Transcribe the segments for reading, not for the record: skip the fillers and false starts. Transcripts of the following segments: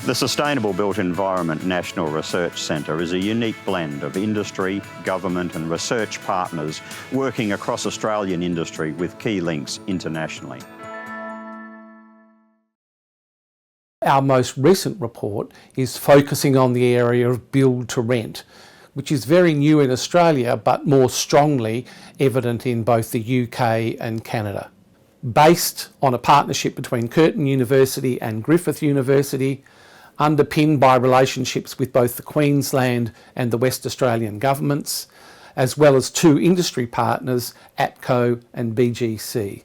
The Sustainable Built Environment National Research Centre is a unique blend of industry, government and research partners working across Australian industry with key links internationally. Our most recent report is focusing on the area of build to rent, which is very new in Australia but more strongly evident in both the UK and Canada. Based on a partnership between Curtin University and Griffith University, underpinned by relationships with both the Queensland and the West Australian governments, as well as two industry partners, ATCO and BGC.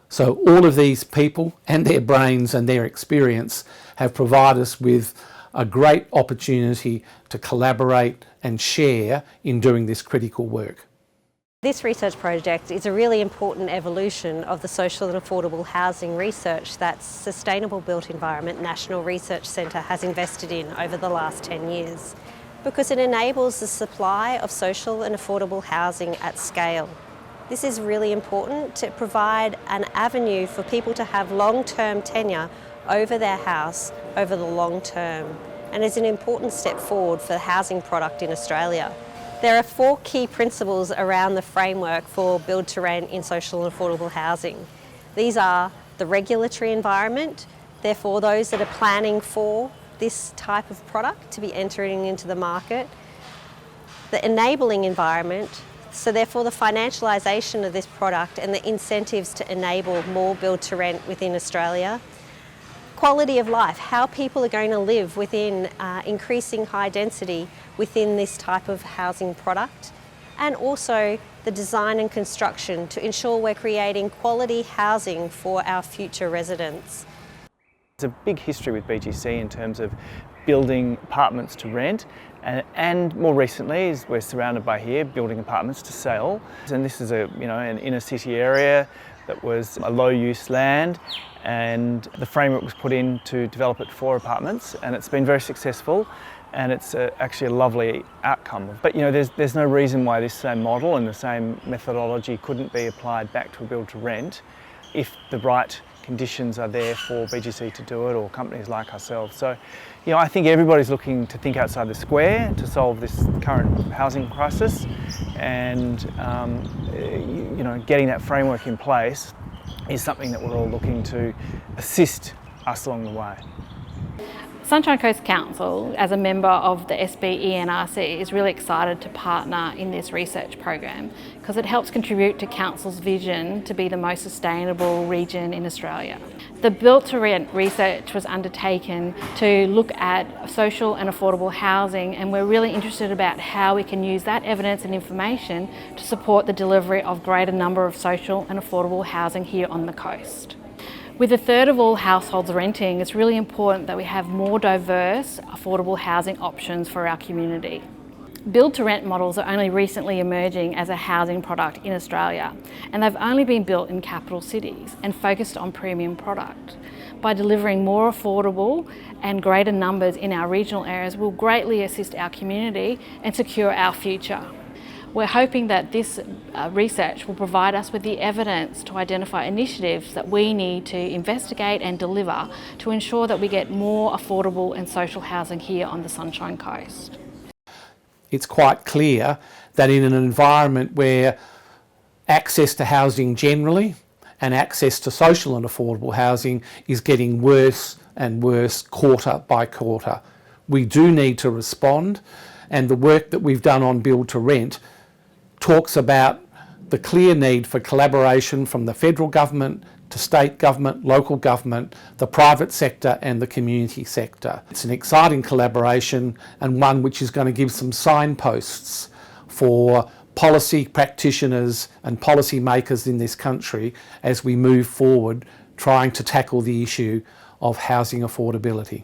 So all of these people and their brains and their experience have provided us with a great opportunity to collaborate and share in doing this critical work. This research project is a really important evolution of the social and affordable housing research that Sustainable Built Environment National Research Centre has invested in over the last 10 years, because it enables the supply of social and affordable housing at scale. This is really important to provide an avenue for people to have long-term tenure over their house over the long term, and is an important step forward for the housing product in Australia. There are 4 key principles around the framework for build to rent in social and affordable housing. These are the regulatory environment, therefore those that are planning for this type of product to be entering into the market, the enabling environment, so therefore the financialisation of this product and the incentives to enable more build to rent within Australia, quality of life, how people are going to live within increasing high density within this type of housing product, and also the design and construction to ensure we're creating quality housing for our future residents. There's a big history with BGC in terms of building apartments to rent, and more recently, as we're surrounded by here, building apartments to sell. And this is an inner city area that was a low use land, and the framework was put in to develop it for apartments, and it's been very successful, and it's actually a lovely outcome. But there's no reason why this same model and the same methodology couldn't be applied back to a build to rent if the right conditions are there for BGC to do it, or companies like ourselves. So, I think everybody's looking to think outside the square to solve this current housing crisis, and getting that framework in place is something that we're all looking to assist us along the way. Sunshine Coast Council, as a member of the SBEnrc, is really excited to partner in this research program because it helps contribute to Council's vision to be the most sustainable region in Australia. The Built to Rent research was undertaken to look at social and affordable housing, and we're really interested about how we can use that evidence and information to support the delivery of greater number of social and affordable housing here on the coast. With 1/3 of all households renting, it's really important that we have more diverse, affordable housing options for our community. Build to rent models are only recently emerging as a housing product in Australia, and they've only been built in capital cities and focused on premium product. By delivering more affordable and greater numbers in our regional areas will greatly assist our community and secure our future. We're hoping that this research will provide us with the evidence to identify initiatives that we need to investigate and deliver to ensure that we get more affordable and social housing here on the Sunshine Coast. It's quite clear that in an environment where access to housing generally and access to social and affordable housing is getting worse and worse quarter by quarter, we do need to respond, and the work that we've done on build to rent talks about the clear need for collaboration from the federal government to state government, local government, the private sector and the community sector. It's an exciting collaboration, and one which is going to give some signposts for policy practitioners and policy makers in this country as we move forward trying to tackle the issue of housing affordability.